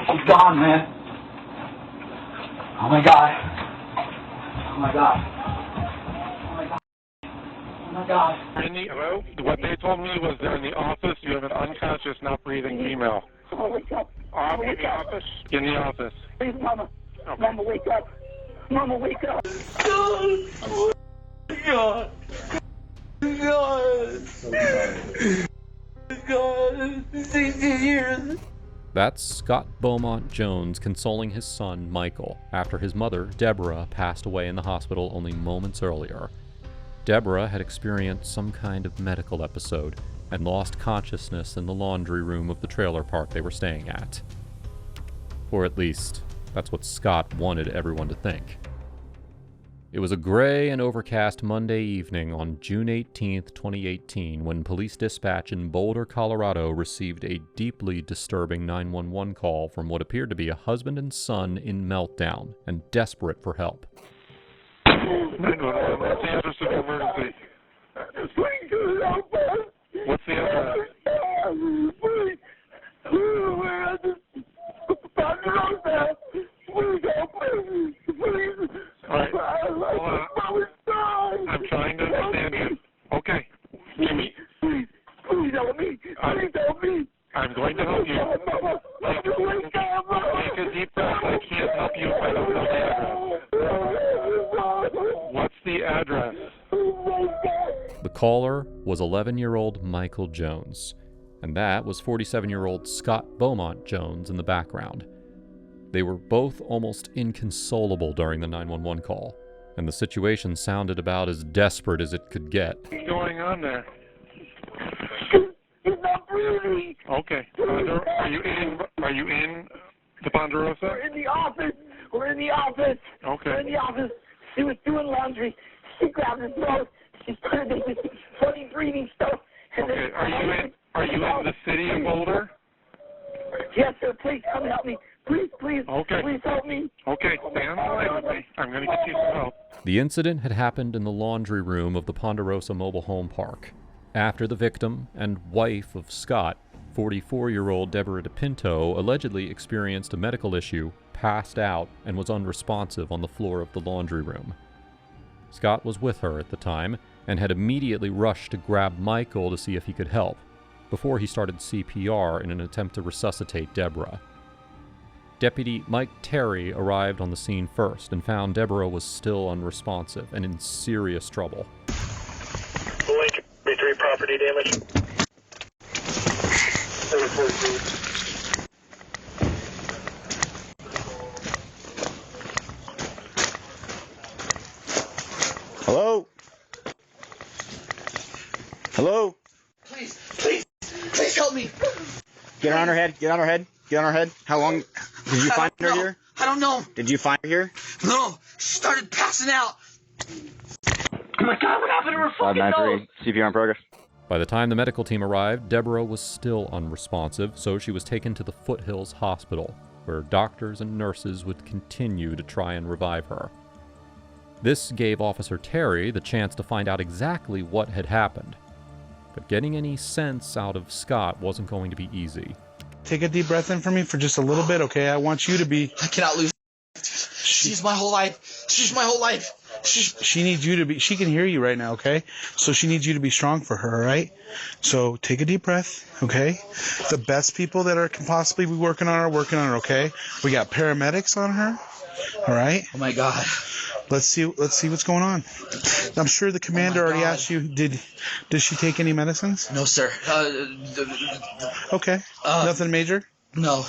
She's gone, man. Oh my God. Oh my God. Oh my God. Oh my God. Hello? What they told me was they're in the office. You have an unconscious, not breathing female. Mama, wake up. In the office? In the office. Please, Mama. Okay. Mama, wake up. Mama, wake up. God. God. God. 16 years. That's Scott Beaumont Jones consoling his son, Michael, after his mother, Deborah, passed away in the hospital only moments earlier. Deborah had experienced some kind of medical episode and lost consciousness in the laundry room of the trailer park they were staying at. Or at least, that's what Scott wanted everyone to think. It was a gray and overcast Monday evening on June 18, 2018, when police dispatch in Boulder, Colorado received a deeply disturbing 911 call from what appeared to be a husband and son in meltdown and desperate for help. 911, what's the address of your emergency? What's the address? Alright, hold on. I'm trying to understand you. Okay. Please help me. Please help me. I'm going to help you. Take a deep breath. I can't help you if I don't know the address. What's the address? The caller was 11-year-old Michael Jones, and that was 47-year-old Scott Beaumont Jones in the background. They were both almost inconsolable during the 911 call, and the situation sounded about as desperate as it could get. What's going on there? He's not breathing. Okay. Are you in the Ponderosa? We're in the office. We're in the office. Okay. We're in the office. She was doing laundry. She grabbed his throat. She's trying to do this funny breathing stuff. And Okay. Are you in the city of Boulder? Yes, sir. Please come and help me. Please, Okay. please help me. Okay, stay on the line with me. I'm going to get you some help. The incident had happened in the laundry room of the Ponderosa Mobile Home Park, after the victim and wife of Scott, 44-year-old Deborah DePinto, allegedly experienced a medical issue, passed out, and was unresponsive on the floor of the laundry room. Scott was with her at the time and had immediately rushed to grab Michael to see if he could help, before he started CPR in an attempt to resuscitate Deborah. Deputy Mike Terry arrived on the scene first and found Deborah was still unresponsive and in serious trouble. Link 3 property damage. Hello? Hello? Please help me. Get on her head. Get on her head. Get on her head. How long did you find her here? I don't know. Did you find her here? No, she started passing out. Oh my God, what happened to her fucking nose? 593, CPR in progress. By the time the medical team arrived, Deborah was still unresponsive, so she was taken to the Foothills Hospital, where doctors and nurses would continue to try and revive her. This gave Officer Terry the chance to find out exactly what had happened. But getting any sense out of Scott wasn't going to be easy. Take a deep breath in for me for just a little bit, okay? I want you to be... I cannot lose. She's my whole life. She's my whole life. She needs you to be... She can hear you right now, okay? So she needs you to be strong for her, all right? So take a deep breath, okay? The best people that can possibly be working on her, okay? We got paramedics on her, all right? Oh my God. Let's see what's going on. I'm sure the commander already asked you, does she take any medicines? No, sir. Okay. Nothing major? No.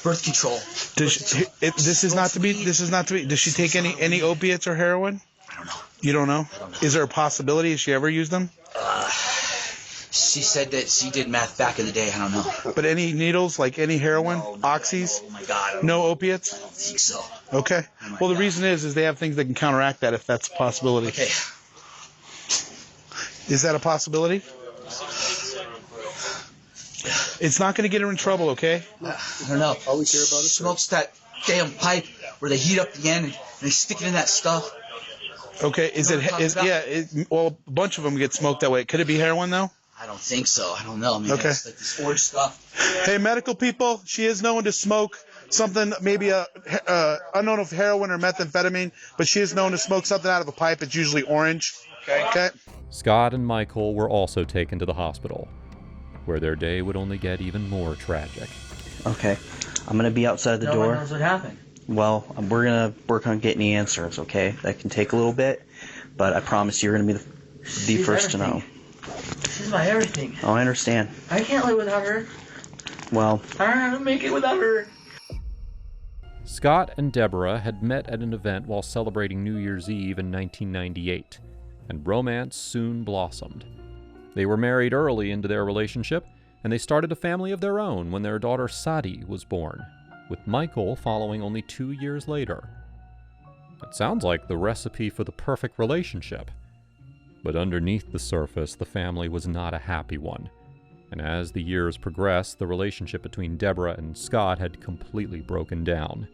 Birth control. This is not to be. Does she take any opiates or heroin? I don't know. You don't know? Is there a possibility? Has she ever used them? She said that she did meth back in the day. I don't know. But any needles, like any heroin, oxys? Oh my God. No opiates? I don't think so. Okay. Well, the reason is they have things that can counteract that if that's a possibility. Okay. Is that a possibility? It's not going to get her in trouble, okay? I don't know. Always hear about it. Smokes that damn pipe where they heat up the end and they stick it in that stuff. Okay. Well, a bunch of them get smoked that way. Could it be heroin though? I don't think so. I don't know. I mean, Okay. it's like this orange stuff. Hey, medical people, she is known to smoke something, maybe unknown if heroin or methamphetamine, but she is known to smoke something out of a pipe. It's usually orange. Okay. Scott and Michael were also taken to the hospital, where their day would only get even more tragic. Okay, I'm gonna be outside the No door. one knows what happened. Well, we're gonna work on getting the answers. Okay, that can take a little bit, but I promise you're gonna be the She's first to everything. know. She's my everything. Oh, I understand. I can't live without her. Well, I don't know how to make it without her. Scott and Deborah had met at an event while celebrating New Year's Eve in 1998, and romance soon blossomed. They were married early into their relationship, and they started a family of their own when their daughter Sadie was born, with Michael following only 2 years later. It sounds like the recipe for the perfect relationship. But underneath the surface, the family was not a happy one. And as the years progressed, the relationship between Deborah and Scott had completely broken down.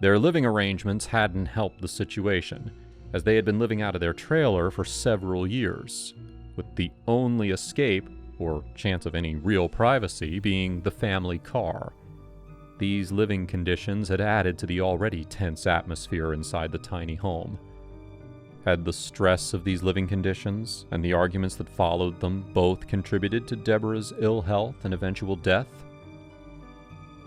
Their living arrangements hadn't helped the situation, as they had been living out of their trailer for several years, with the only escape, or chance of any real privacy, being the family car. These living conditions had added to the already tense atmosphere inside the tiny home. Had the stress of these living conditions, and the arguments that followed them, both contributed to Deborah's ill health and eventual death?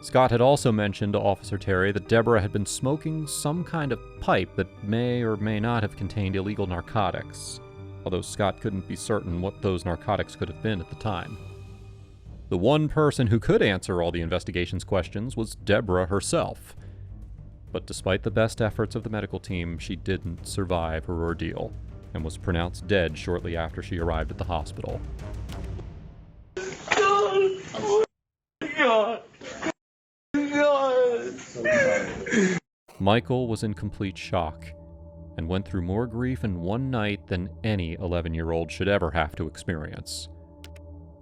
Scott had also mentioned to Officer Terry that Deborah had been smoking some kind of pipe that may or may not have contained illegal narcotics, although Scott couldn't be certain what those narcotics could have been at the time. The one person who could answer all the investigation's questions was Deborah herself. But despite the best efforts of the medical team, she didn't survive her ordeal, and was pronounced dead shortly after she arrived at the hospital. Michael was in complete shock, and went through more grief in one night than any 11-year-old should ever have to experience.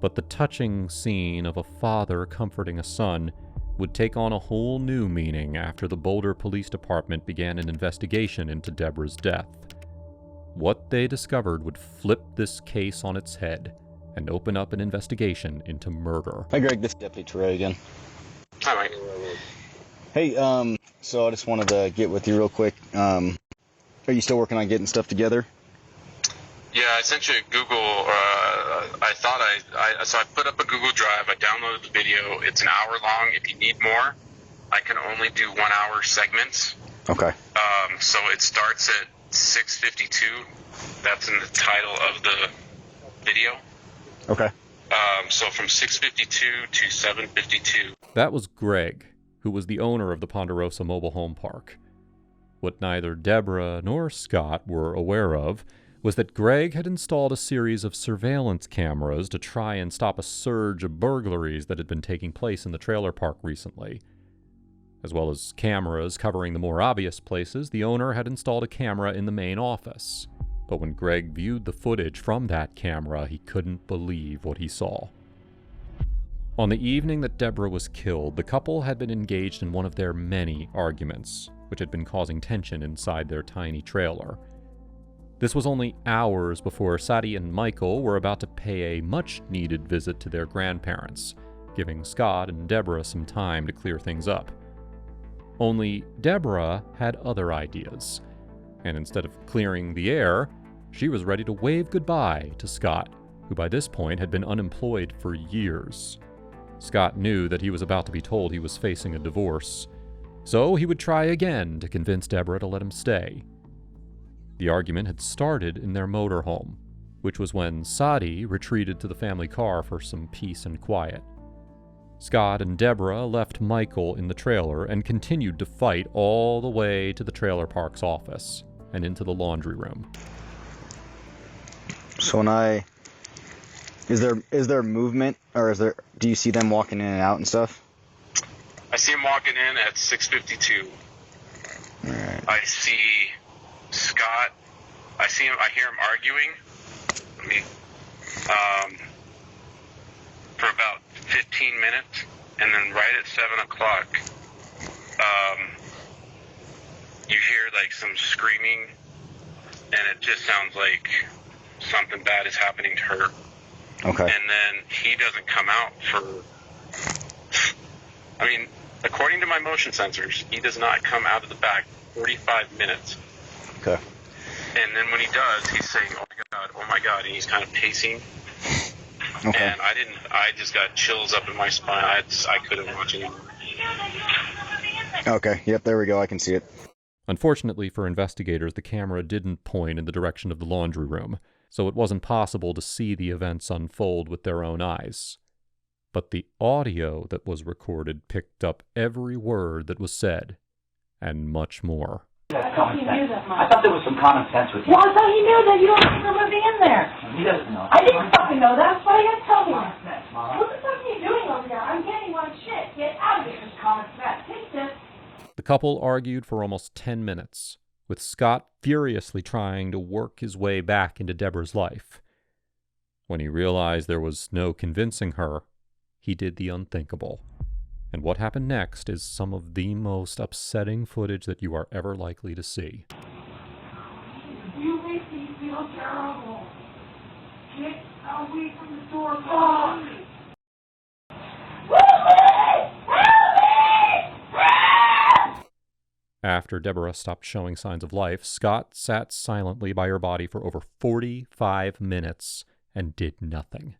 But the touching scene of a father comforting a son would take on a whole new meaning after the Boulder Police Department began an investigation into Deborah's death. What they discovered would flip this case on its head and open up an investigation into murder. Hi, Greg. This is Deputy Trey again. Hi, Mike. Hey, so I just wanted to get with you real quick. Are you still working on getting stuff together? Yeah, I sent you a Google, so I put up a Google Drive, I downloaded the video, it's an hour long. If you need more, I can only do 1 hour segments. Okay. So it starts at 6:52, that's in the title of the video. Okay. So from 6:52 to 7:52. That was Greg, who was the owner of the Ponderosa Mobile Home Park. What neither Deborah nor Scott were aware of was that Greg had installed a series of surveillance cameras to try and stop a surge of burglaries that had been taking place in the trailer park recently. As well as cameras covering the more obvious places, the owner had installed a camera in the main office. But when Greg viewed the footage from that camera, he couldn't believe what he saw. On the evening that Deborah was killed, the couple had been engaged in one of their many arguments, which had been causing tension inside their tiny trailer. This was only hours before Sadie and Michael were about to pay a much-needed visit to their grandparents, giving Scott and Deborah some time to clear things up. Only Deborah had other ideas, and instead of clearing the air, she was ready to wave goodbye to Scott, who by this point had been unemployed for years. Scott knew that he was about to be told he was facing a divorce, so he would try again to convince Deborah to let him stay. The argument had started in their motorhome, which was when Sadie retreated to the family car for some peace and quiet. Scott and Deborah left Michael in the trailer and continued to fight all the way to the trailer park's office and into the laundry room. So is there movement, or do you see them walking in and out and stuff? I see him walking in at 6:52. All right. I see Scott. I hear him arguing. For about 15 minutes, and then right at 7 o'clock, you hear like some screaming, and it just sounds like something bad is happening to her. Okay. And then he doesn't come out for, I mean, according to my motion sensors, he does not come out of the back 45 minutes. Okay. And then when he does, he's saying, oh my God, and he's kind of pacing. Okay. And I just got chills up in my spine. I couldn't watch anymore. Okay, yep, there we go, I can see it. Unfortunately for investigators, the camera didn't point in the direction of the laundry room, so it wasn't possible to see the events unfold with their own eyes. But the audio that was recorded picked up every word that was said, and much more. That's common sense. I thought there was some common sense with you. Well, I thought he knew that you don't remember being in there. He doesn't know. I didn't fucking know that. That's why you had to tell me. Common sense, Mama. What the fuck are you doing over there? I'm getting one shit. Get out of here. It's common sense. Take this. The couple argued for almost 10 minutes, with Scott furiously trying to work his way back into Deborah's life. When he realized there was no convincing her, he did the unthinkable. And what happened next is some of the most upsetting footage that you are ever likely to see. You make me feel terrible. Get away from the door. Help me! After Deborah stopped showing signs of life, Scott sat silently by her body for over 45 minutes and did nothing.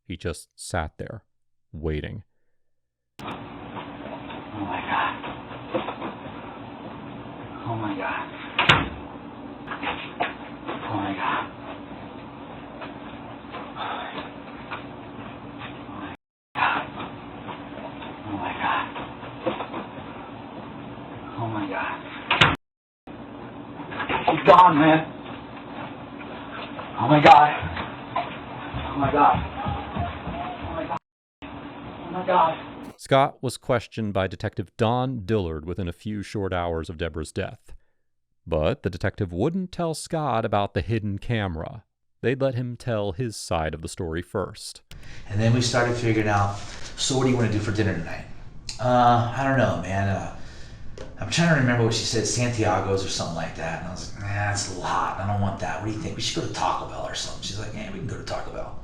He just sat there, waiting. Oh my God. Oh my God. Oh my God. Oh my God. Oh my God. She's gone, man. Oh my God. Oh my God. Oh my God. Oh my God. Scott was questioned by Detective Don Dillard within a few short hours of Deborah's death. But the detective wouldn't tell Scott about the hidden camera. They'd let him tell his side of the story first. And then we started figuring out, so what do you want to do for dinner tonight? I don't know, man. I'm trying to remember what she said, Santiago's or something like that. And I was like, nah, that's a little hot. I don't want that. What do you think? We should go to Taco Bell or something. She's like, yeah, we can go to Taco Bell.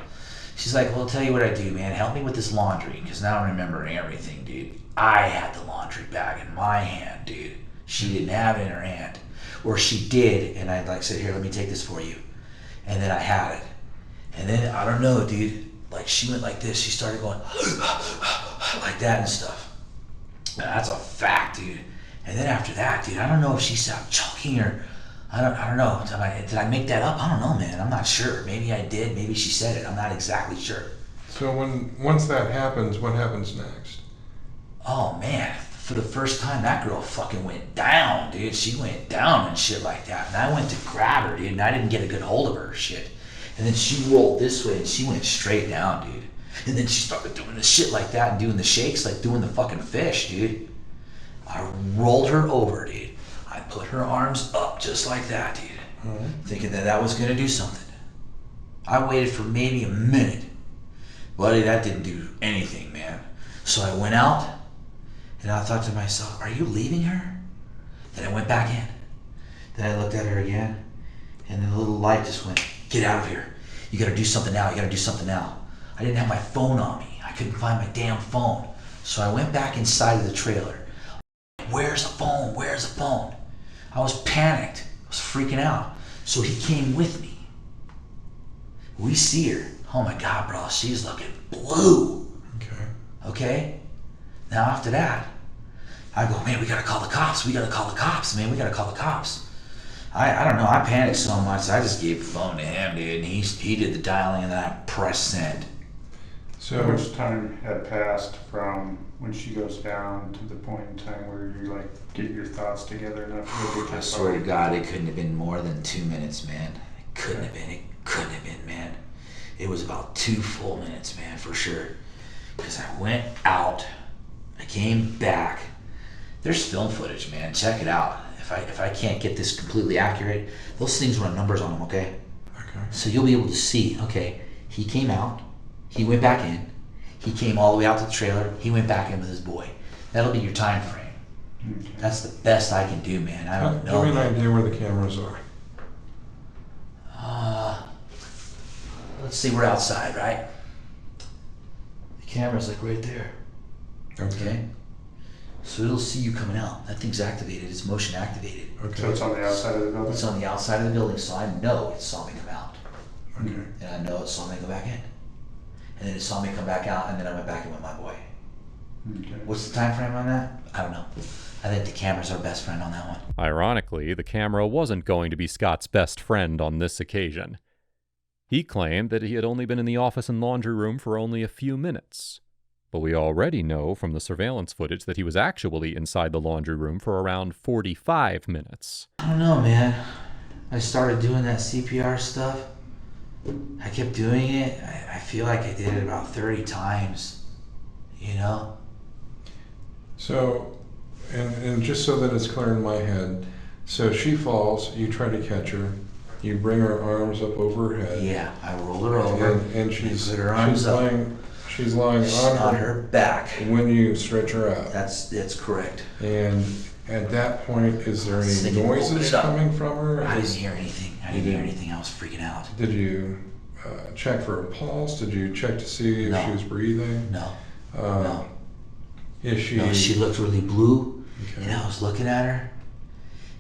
She's like, well, I'll tell you what I do, man. Help me with this laundry, because now I'm remembering everything, dude. I had the laundry bag in my hand, dude. She didn't have it in her hand. Or she did, and I said, here, let me take this for you. And then I had it. And then, I don't know, dude. Like, she went like this. She started going like that and stuff. That's a fact, dude. And then after that, dude, I don't know if she stopped choking or I don't know. Did I make that up? I don't know, man. I'm not sure. Maybe I did. Maybe she said it. I'm not exactly sure. So once that happens, what happens next? Oh, man. For the first time, that girl fucking went down, dude. She went down and shit like that. And I went to grab her, dude, and I didn't get a good hold of her shit. And then she rolled this way and she went straight down, dude. And then she started doing the shit like that and doing the shakes like doing the fucking fish, dude. I rolled her over, dude. I put her arms up just like that, dude. Thinking that was going to do something. I waited for maybe a minute. Buddy, that didn't do anything, man. So I went out, and I thought to myself, are you leaving her? Then I went back in. Then I looked at her again, and the little light just went, get out of here. You got to do something now. You got to do something now. I didn't have my phone on me. I couldn't find my damn phone. So I went back inside of the trailer. Where's the phone? Where's the phone? I was panicked. I was freaking out. So he came with me. We see her. Oh my God, bro, she's looking blue. Okay? Now after that, I go, man, we gotta call the cops. We gotta call the cops, man. We gotta call the cops. I don't know. I panicked so much. I just gave the phone to him, dude, and he did the dialing, and then I pressed send. So how much time had passed from when she goes down to the point in time where you get your thoughts together enough to get I swear to God, it couldn't have been more than 2 minutes, man. It couldn't have been. It couldn't have been, man. It was about 2 full minutes, man, for sure. Because I went out, I came back. There's film footage, man. Check it out. If I can't get this completely accurate, those things run numbers on them, okay? Okay. So you'll be able to see, okay, he came out, he went back in, he came all the way out to the trailer, he went back in with his boy. That'll be your time frame. Okay. That's the best I can do, man. I don't know. Give me an idea where the cameras are. let's say we're outside, right? The camera's like right there. Okay. So it'll see you coming out. That thing's activated. It's motion activated. Okay. So it's on the outside of the building? It's on the outside of the building, so I know it saw me come out. Okay. And I know it saw me go back in. And then it saw me come back out, and then I went back in with my boy. Okay. What's the time frame on that? I don't know. I think the camera's our best friend on that one. Ironically, the camera wasn't going to be Scott's best friend on this occasion. He claimed that he had only been in the office and laundry room for only a few minutes. But we already know from the surveillance footage that he was actually inside the laundry room for around 45 minutes. I don't know, man. I started doing that CPR stuff. I kept doing it. I feel like I did it about 30 times, you know? So, and just so that it's clear in my head, so she falls, you try to catch her, you bring her arms up over her head. Yeah, I roll her over and she's put her arms up. She's lying on her back when you stretch her out. That's correct. And at that point, is there any noises coming from her? I didn't hear anything. I didn't hear anything. I was freaking out. Did you check for a pulse? Did you check to see if she was breathing? No. No. Is she? No, she looked really blue, and I was looking at her,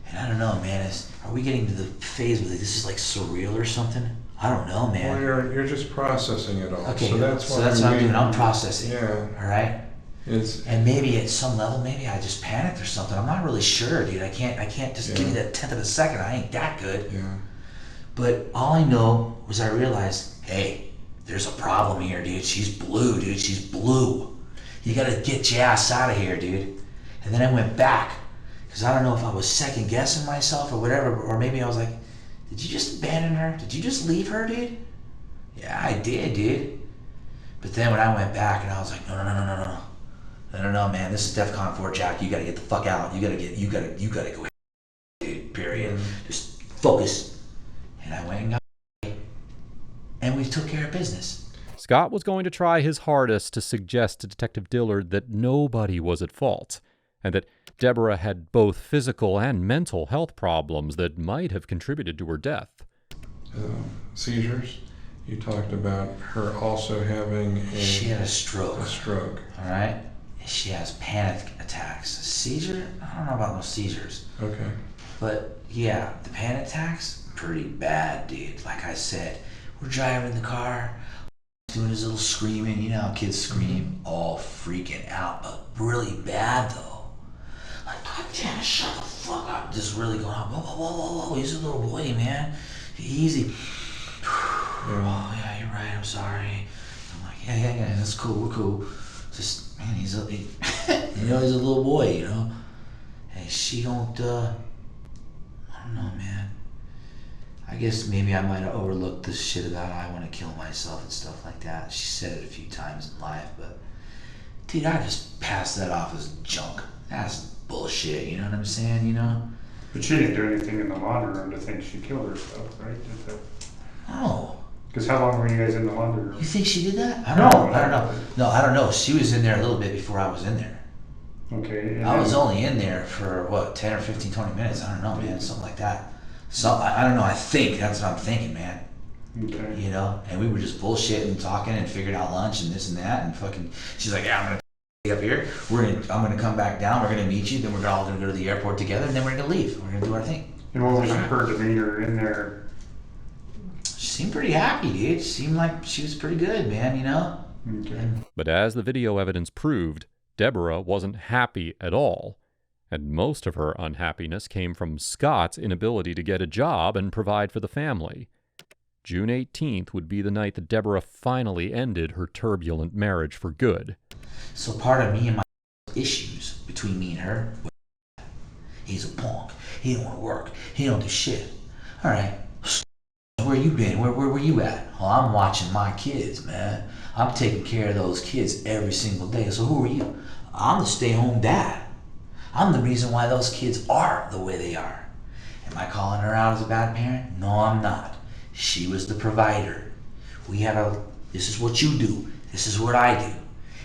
and I don't know, man. Are we getting to the phase where this is like surreal or something? I don't know, man. Well, you're just processing it all. Okay, so that's what I'm doing. I'm processing. Yeah. All right. And maybe at some level, maybe I just panicked or something. I'm not really sure, dude. I can't just give you that 10th of a second. I ain't that good. Yeah. But all I know was I realized, hey, there's a problem here, dude. She's blue, dude. She's blue. You gotta get your ass out of here, dude. And then I went back, because I don't know if I was second guessing myself or whatever, or maybe I was like, did you just abandon her? Did you just leave her, dude? Yeah, I did, dude. But then when I went back and I was like, no, man, this is DEFCON 4, Jack. You gotta get the fuck out. You gotta go, dude, period. Just focus. And I went and got and we took care of business. Scott was going to try his hardest to suggest to Detective Dillard that nobody was at fault, and that Deborah had both physical and mental health problems that might have contributed to her death. Seizures. You talked about her also having She had a stroke. All right? She has panic attacks. A seizure? I don't know about no seizures. Okay. But yeah, the panic attacks, pretty bad, dude. Like I said, we're driving in the car, doing his little screaming. You know how kids scream? All freaking out, but really bad though. Like, God damn, shut the fuck up. Just really going on. Whoa. He's a little boy, man. Easy. Oh, yeah, you're right. I'm sorry. I'm like, yeah, that's cool. We're cool. Just, man, he's a little boy, you know. Hey, she don't, I don't know, man. I guess maybe I might have overlooked this shit about I want to kill myself and stuff like that. She said it a few times in life, but dude, I just passed that off as junk. That's bullshit, you know what I'm saying, you know? But she didn't do anything in the laundry room to think she killed herself, right? No. Because how long were you guys in the laundry room? You think she did that? I don't know. No, I don't know. She was in there a little bit before I was in there. Okay. I was only in there for, 10 or 15, 20 minutes. I don't know, man. Something like that. So, I don't know. I think. That's what I'm thinking, man. Okay. You know? And we were just bullshitting and talking and figured out lunch and this and that. And fucking, she's like, yeah, I'm going to up here. I'm going to come back down. We're going to meet you. Then we're all going to go to the airport together. And then we're going to leave. We're going to do our thing. And what was her demeanor in there? She seemed pretty happy, dude. She seemed like she was pretty good, man, you know? Okay. But as the video evidence proved, Deborah wasn't happy at all. And most of her unhappiness came from Scott's inability to get a job and provide for the family. June 18th would be the night that Deborah finally ended her turbulent marriage for good. So part of me and my issues between me and her, he's a punk. He don't want to work. He don't do shit. All right. Where you been? Where were you at? Oh, I'm watching my kids, man. I'm taking care of those kids every single day. So who are you? I'm the stay-home dad. I'm the reason why those kids are the way they are. Am I calling her out as a bad parent? No, I'm not. She was the provider. This is what you do. This is what I do.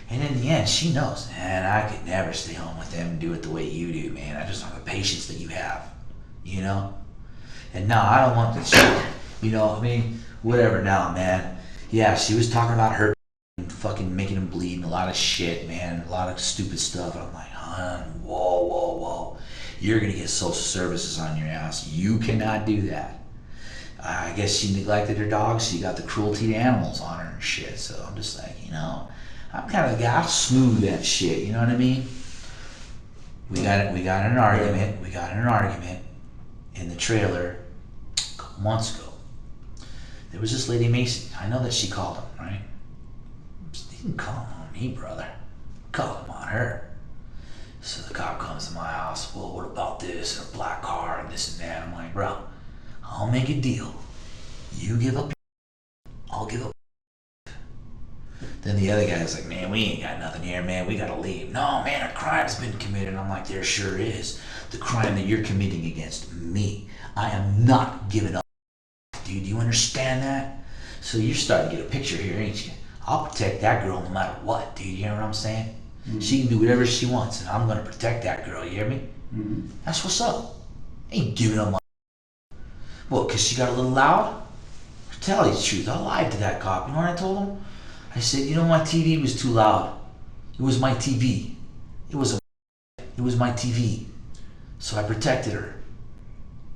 And in the end, she knows, man, I could never stay home with them and do it the way you do, man. I just don't have the patience that you have, you know? And no, I don't want this shit, you know, I mean, whatever now, man. Yeah, she was talking about her and fucking making him bleed and a lot of shit, man. A lot of stupid stuff. And I'm like, hon, whoa, whoa, whoa. You're gonna get social services on your ass. You cannot do that. I guess she neglected her dog. She got the cruelty to animals on her and shit. So I'm just like, you know, I'm kind of the guy. I'll smooth that shit. You know what I mean? We got in an argument. We got in an argument in the trailer a couple months ago. There was this lady Macy. I know that she called him, right? He didn't call him on me, brother. Called him on her. So the cop comes to my house. Well, what about this and a black car and this and that? I'm like, bro, I'll make a deal. You give up, I'll give up. Then the other guy's like, man, we ain't got nothing here, man. We gotta leave. No, man, a crime's been committed. I'm like, there sure is. The crime that you're committing against me. I am not giving up. Dude, do you understand that? So you're starting to get a picture here, ain't you? I'll protect that girl no matter what, dude. You hear what I'm saying? Mm-hmm. She can do whatever she wants, and I'm gonna protect that girl. You hear me? Mm-hmm. That's what's up. Ain't giving up my. Well, cause she got a little loud. Tell you the truth, I lied to that cop. You know what I told him? I said, you know, my TV was too loud. It was my TV. It was my TV. So I protected her.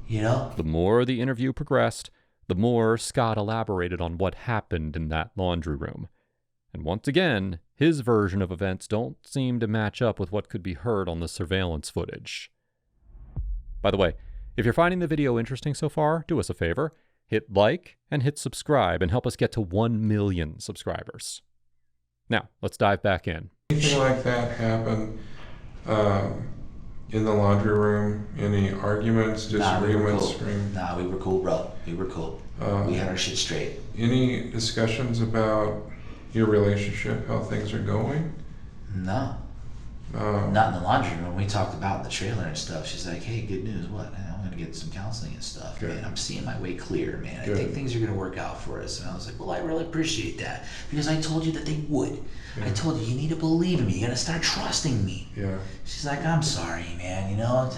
You know? The more the interview progressed, the more Scott elaborated on what happened in that laundry room. And once again, his version of events don't seem to match up with what could be heard on the surveillance footage. By the way, if you're finding the video interesting so far, do us a favor. Hit like and hit subscribe and help us get to 1 million subscribers. Now, let's dive back in. Anything like that happen in the laundry room? Any arguments, disagreements? Nah, we were cool, bro. We were cool. We had our shit straight. Any discussions about your relationship, how things are going? No. Not in the laundry room. We talked about the trailer and stuff. She's like, hey, good news. What? I'm going to get some counseling and stuff. Good. Man, I'm seeing my way clear, man. I think things are going to work out for us. And I was like, well, I really appreciate that. Because I told you that they would. Yeah. I told you need to believe in me. You got to start trusting me. Yeah. She's like, I'm sorry, man. You know,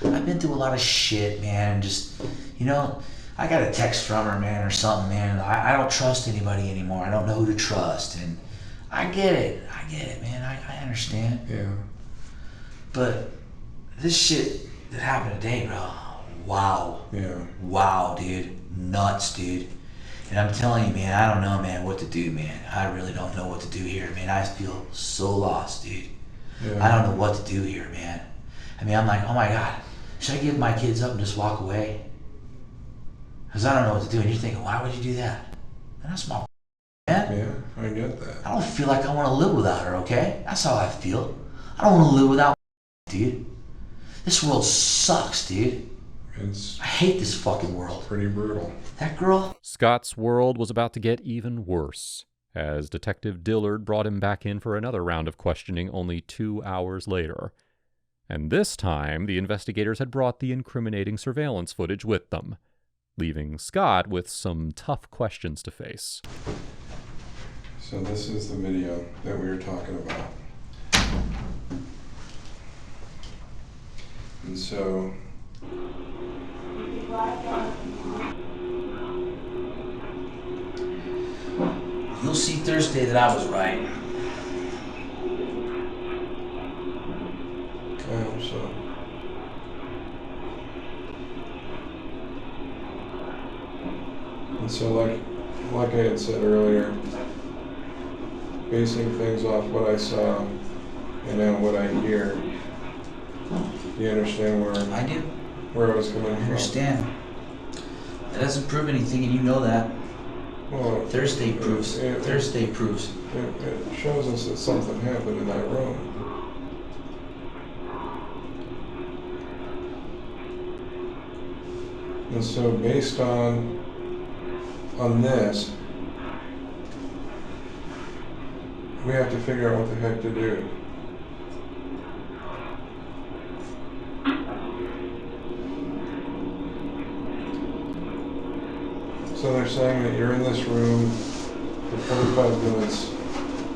I've been through a lot of shit, man. Just, you know, I got a text from her, man, or something, man. I don't trust anybody anymore. I don't know who to trust. And I get it, man. I understand. Yeah. But this shit that happened today, bro, wow. Yeah. Wow, dude. Nuts, dude. And I'm telling you, man, I don't know, man, what to do, man. I really don't know what to do here, man. I feel so lost, dude. Yeah. I don't know what to do here, man. I mean, I'm like, oh my God, should I give my kids up and just walk away? Because I don't know what to do. And you're thinking, why would you do that? And that's my man. Yeah, I get that. I don't feel like I want to live without her, okay? That's how I feel. I don't want to live without dude. This world sucks, dude. I hate this fucking world. Pretty brutal. That girl. Scott's world was about to get even worse, as Detective Dillard brought him back in for another round of questioning only 2 hours later. And this time, the investigators had brought the incriminating surveillance footage with them, leaving Scott with some tough questions to face. So this is the video that we were talking about. And so you'll see Thursday that I was right. I hope so. And so like I had said earlier, basing things off what I saw and then what I hear, you understand where I do. Where I was coming from? I understand. That doesn't prove anything, and you know that. Well, Thursday proves. Thursday proves. It shows us that something happened in that room. And so, based on this, we have to figure out what the heck to do. So they're saying that you're in this room for 45 minutes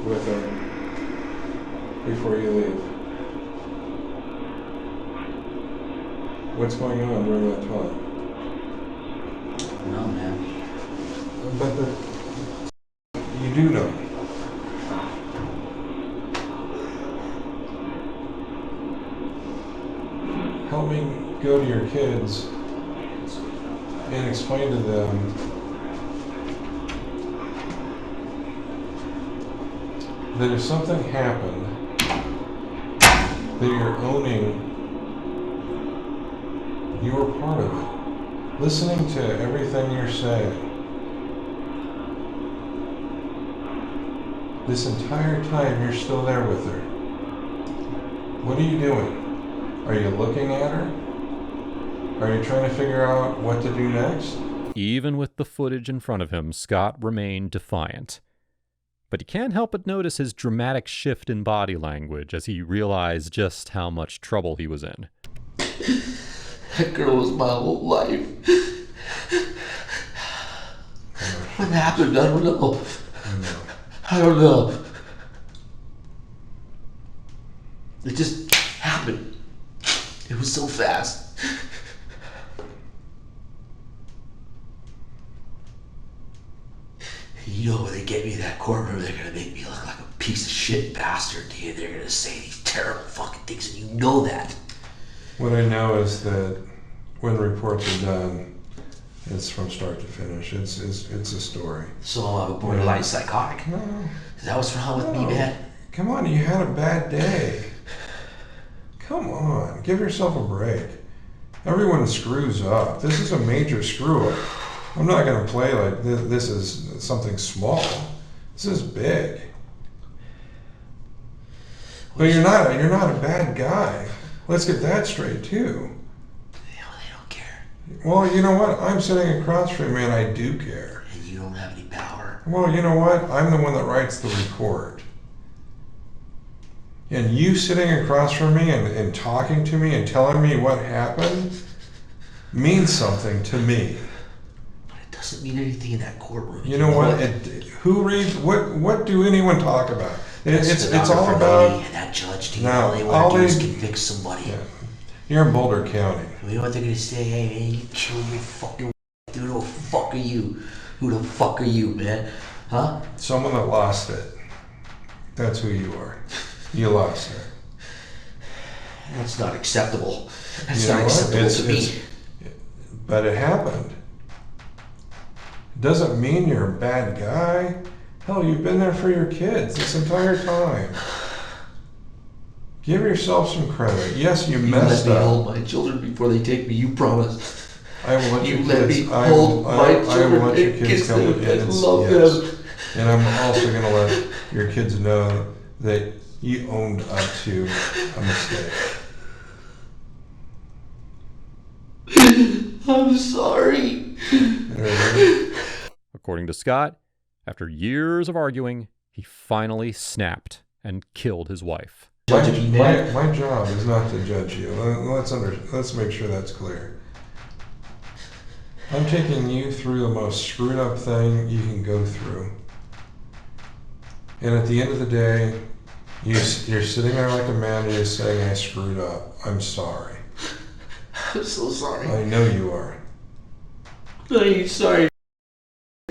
with her before you leave. What's going on during that time? No, man. But do know? Help me go to your kids and explain to them that if something happened, that you're owning, you were part of it. Listening to everything you're saying. This entire time you're still there with her. What are you doing? Are you looking at her? Are you trying to figure out what to do next? Even with the footage in front of him, Scott remained defiant. But he can't help but notice his dramatic shift in body language as he realized just how much trouble he was in. That girl was my whole life. What happened? I don't know. I don't know. It just happened. It was so fast. You know, when they get me in that courtroom, they're gonna make me look like a piece of shit bastard, dude. They're gonna say these terrible fucking things, and you know that. What I know is that when reports are done, it's from start to finish. It's a story. So I'm a borderline psychotic? No. Is that what's wrong with me, man? Come on, you had a bad day. Come on, give yourself a break. Everyone screws up. This is a major screw up. I'm not going to play like this is something small. This is big. But you're not a bad guy. Let's get that straight too. They don't care. Well, you know what? I'm sitting across from you and I do care. And you don't have any power. Well, you know what? I'm the one that writes the report. And you sitting across from me and talking to me and telling me what happened means something to me. Doesn't mean anything in that courtroom. You know what? Who reads? What do anyone talk about? It's all about. And that judge, No, all they want to do is convict somebody. Yeah. You're in Boulder County. You know what they're gonna say? Hey man, you killed your fucking wife. Who the fuck are you? Who the fuck are you, man? Huh? Someone that lost it. That's who you are. You lost it. That's not acceptable. That's You know not what? acceptable to me. But it happened. Doesn't mean you're a bad guy. Hell, you've been there for your kids this entire time. Give yourself some credit. Yes, you messed let me up. hold my children before they take me. You promised. I will let you your let kids. me hold my children I will let your and kids kiss come them to and love yes. them. And I'm also going to let your kids know that you owned up to a mistake. I'm sorry. According to Scott, after years of arguing, he finally snapped and killed his wife. My job is not to judge you. Let's make sure that's clear. I'm taking you through the most screwed up thing you can go through. And at the end of the day, you're sitting there like a man and you're saying, I screwed up. I'm sorry. I'm so sorry. I know you are. I ain't sorry.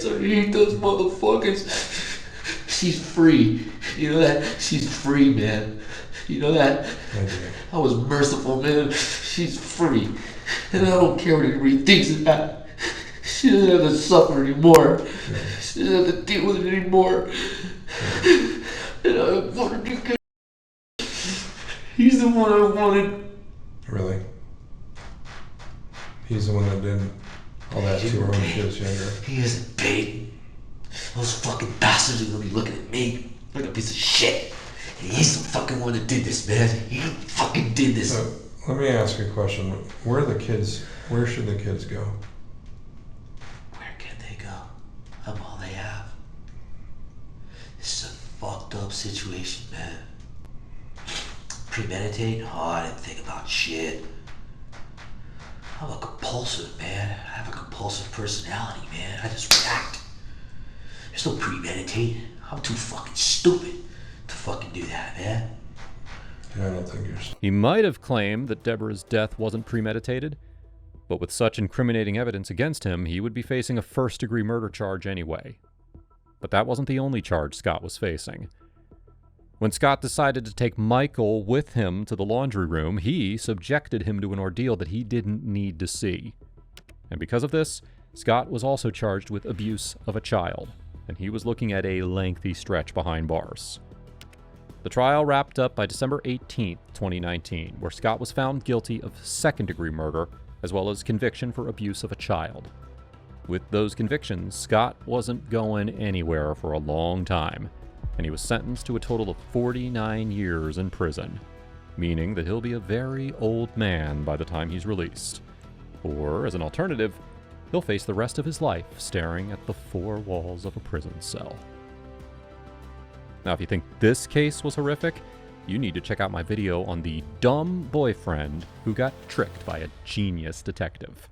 I hate those motherfuckers. She's free. You know that? She's free, man. You know that? I do. I was merciful, man. She's free. And I don't care what anybody thinks of that. She doesn't have to suffer anymore. Yeah. She doesn't have to deal with it anymore. Yeah. And I wanted to get. He's the one I wanted. Really? He's the one that did all that to her when she was younger. He isn't paid. Those fucking bastards are gonna be looking at me like a piece of shit. And he's the fucking one that did this, man. He fucking did this. So, let me ask you a question. Where should the kids go? Where can they go? I'm all they have. This is a fucked up situation, man. Premeditate? Oh, I didn't think about shit. I'm a compulsive, man. I have a compulsive personality, man. I just react. There's no premeditate. I'm too fucking stupid to fucking do that, man. Yeah, I don't think you're. He might have claimed that Deborah's death wasn't premeditated, but with such incriminating evidence against him, he would be facing a first-degree murder charge anyway. But that wasn't the only charge Scott was facing. When Scott decided to take Michael with him to the laundry room, he subjected him to an ordeal that he didn't need to see. And because of this, Scott was also charged with abuse of a child, and he was looking at a lengthy stretch behind bars. The trial wrapped up by December 18, 2019, where Scott was found guilty of second-degree murder, as well as conviction for abuse of a child. With those convictions, Scott wasn't going anywhere for a long time, and he was sentenced to a total of 49 years in prison, meaning that he'll be a very old man by the time he's released. Or, as an alternative, he'll face the rest of his life staring at the four walls of a prison cell. Now, if you think this case was horrific, you need to check out my video on the dumb boyfriend who got tricked by a genius detective.